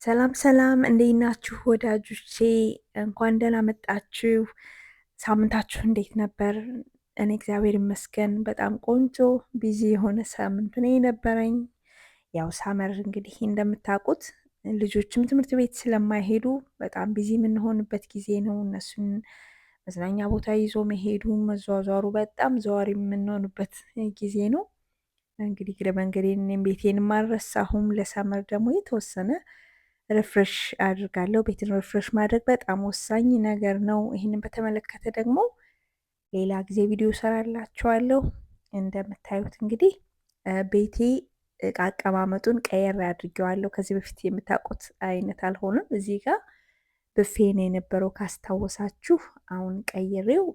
ሰላም ሰላም እንዴት ናችሁ ወዳጆቼ? እንኳን ደህና መጣችሁ። ሳምንታችሁ እንዴት ነበር? እኔ እግዚአብሔር ይመስገን በጣም ቆንጆ ቢዚ የሆነ ሳምንት ነው የነበረኝ። ያው ሳመር እንግዲህ እንደምታውቁት ልጆችም ትምህርት ቤት ስለማይሄዱ በጣም ቢዚ የምንሆንበት ጊዜ ነው። እነሱን መዝናኛ ቦታ ይዞ መሄዱ መዟዟሩ በጣም ዘዋሪ የምንሆንበት ጊዜ ነው። እንግዲህ እግረ መንገዴን እኔም ቤቴንም አልረሳሁም። ለሳመር ደግሞ የተወሰነ ሪፍሬሽ አድርጋለሁ። ቤትን ሪፍሬሽ ማድረግ በጣም ወሳኝ ነገር ነው። ይህንን በተመለከተ ደግሞ ሌላ ጊዜ ቪዲዮ ሰራላችኋለሁ። እንደምታዩት እንግዲህ ቤቴ እቃ አቀማመጡን ቀየር አድርጌዋለሁ። ከዚህ በፊት የምታውቁት አይነት አልሆነም። እዚህ ጋር ብፌ ነው የነበረው ካስታወሳችሁ። አሁን ቀይሬው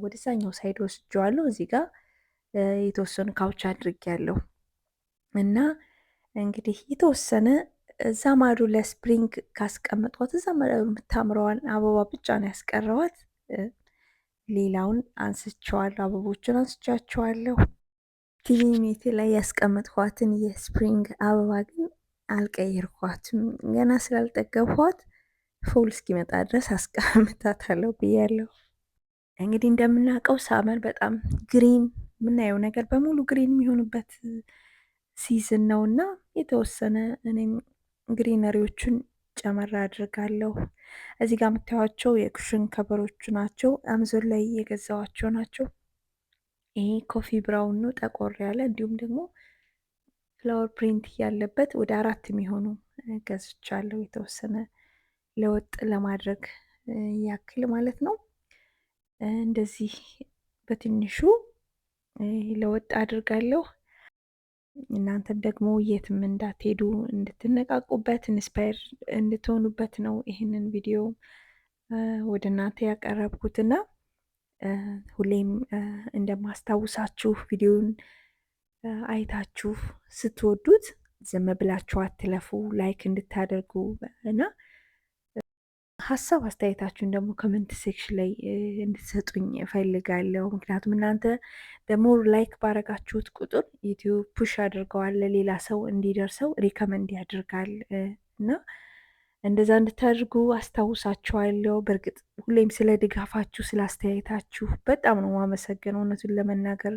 ወደዛኛው ሳይድ ወስጄዋለሁ። እዚህ ጋር የተወሰኑ ካውች አድርጌያለሁ እና እንግዲህ የተወሰነ እዛ ማዶ ለስፕሪንግ ካስቀመጥኳት እዛ የምታምረዋን አበባ ብቻ ነው ያስቀረዋት። ሌላውን አንስቸዋለሁ፣ አበቦቹን አንስቻቸዋለሁ። ቲቪሜቴ ላይ ያስቀመጥኳትን የስፕሪንግ አበባ ግን አልቀየርኳትም። ገና ስላልጠገብኳት ፉል እስኪመጣ ድረስ አስቀምጣታለሁ ብያለሁ። እንግዲህ እንደምናውቀው ሳመር በጣም ግሪን የምናየው ነገር በሙሉ ግሪን የሚሆንበት ሲዝን ነው እና የተወሰነ እኔም ግሪነሪዎቹን ጨመር አድርጋለሁ። እዚህ ጋር የምታዩቸው የኩሽን ከበሮቹ ናቸው። አምዞን ላይ የገዛዋቸው ናቸው። ይሄ ኮፊ ብራውን ነው ጠቆር ያለ፣ እንዲሁም ደግሞ ፍላወር ፕሪንት ያለበት ወደ 4 የሚሆኑ ገዝቻለሁ። የተወሰነ ለወጥ ለማድረግ ያክል ማለት ነው። እንደዚህ በትንሹ ለወጥ አድርጋለሁ። እናንተም ደግሞ የትም እንዳትሄዱ እንድትነቃቁበት ኢንስፓየር እንድትሆኑበት ነው ይህንን ቪዲዮ ወደ እናንተ ያቀረብኩትና ሁሌም እንደማስታውሳችሁ ቪዲዮን አይታችሁ ስትወዱት ዝም ብላችሁ አትለፉ፣ ላይክ እንድታደርጉ እና ሀሳብ አስተያየታችሁን ደግሞ ኮመንት ሴክሽን ላይ እንድትሰጡኝ እፈልጋለሁ። ምክንያቱም እናንተ ደግሞ ላይክ ባረጋችሁት ቁጥር ዩቲዩብ ፑሽ አድርገዋል ለሌላ ሰው እንዲደርሰው ሪከመንድ ያደርጋል እና እንደዛ እንድታደርጉ አስታውሳችኋለሁ። በእርግጥ ሁሌም ስለ ድጋፋችሁ ስለ አስተያየታችሁ በጣም ነው ማመሰገነው። እውነቱን ለመናገር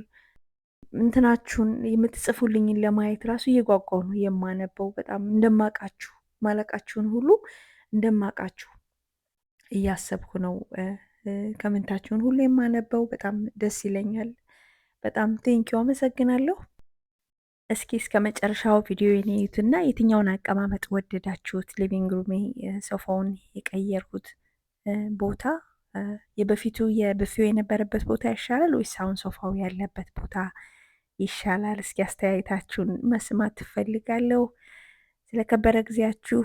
እንትናችሁን የምትጽፉልኝን ለማየት ራሱ እየጓጓው ነው የማነበው። በጣም እንደማቃችሁ ማለቃችሁን ሁሉ እንደማቃችሁ እያሰብኩ ነው ኮሜንታችሁን ሁሉ የማነበው። በጣም ደስ ይለኛል። በጣም ቴንኪው አመሰግናለሁ። እስኪ እስከ መጨረሻው ቪዲዮ የኔዩትና የትኛውን አቀማመጥ ወደዳችሁት? ሊቪንግ ሩሜ ሶፋውን የቀየርኩት ቦታ የበፊቱ የብፌው የነበረበት ቦታ ይሻላል ወይስ አሁን ሶፋው ያለበት ቦታ ይሻላል? እስኪ አስተያየታችሁን መስማት ትፈልጋለሁ። ስለከበረ ጊዜያችሁ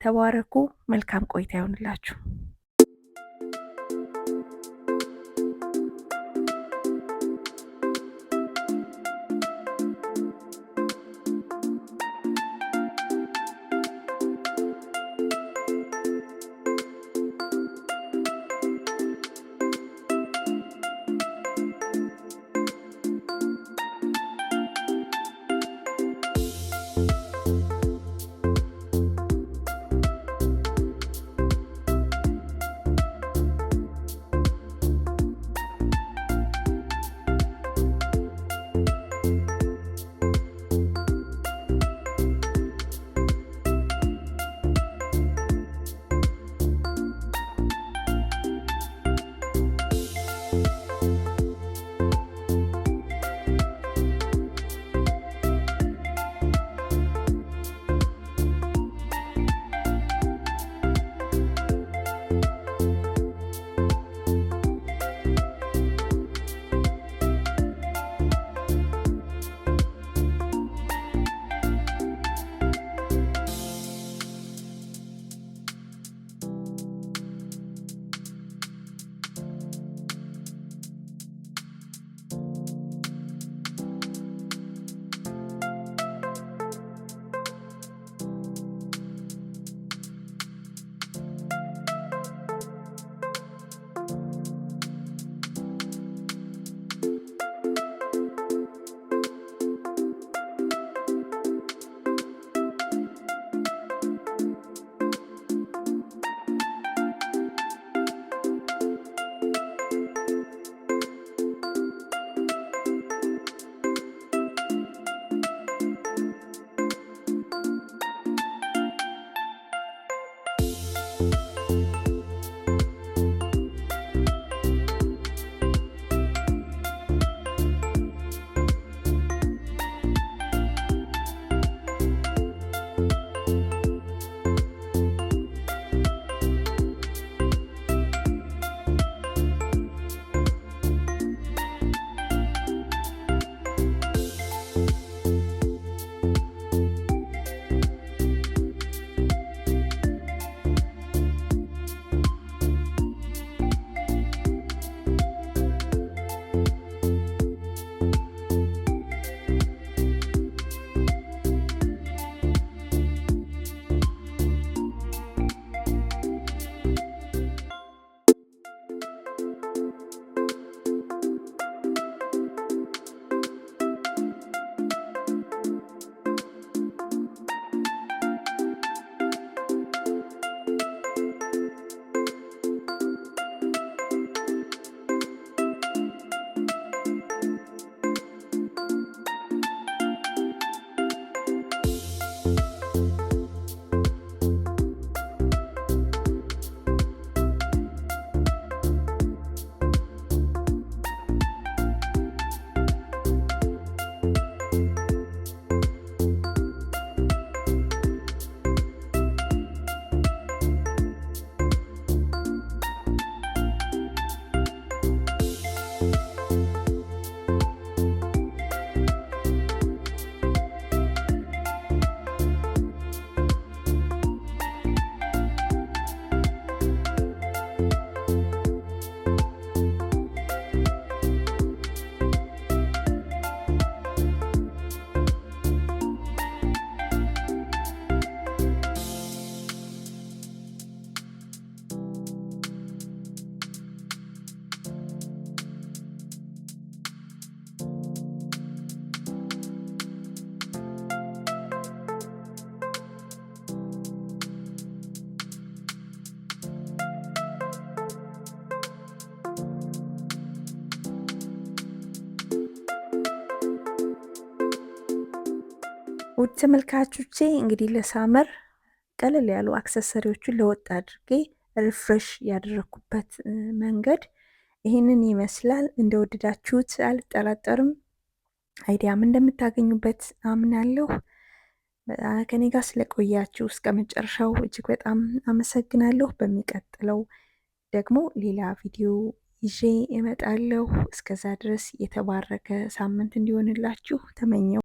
ተባረኩ። መልካም ቆይታ ይሆንላችሁ። ውድ ተመልካቾቼ እንግዲህ ለሳመር ቀለል ያሉ አክሰሰሪዎችን ለወጥ አድርጌ ሪፍሬሽ ያደረኩበት መንገድ ይህንን ይመስላል። እንደወደዳችሁት አልጠራጠርም። አይዲያም እንደምታገኙበት አምናለሁ። ከኔ ጋር ስለቆያችሁ እስከ መጨረሻው እጅግ በጣም አመሰግናለሁ። በሚቀጥለው ደግሞ ሌላ ቪዲዮ ይዤ እመጣለሁ። እስከዛ ድረስ የተባረከ ሳምንት እንዲሆንላችሁ ተመኘው።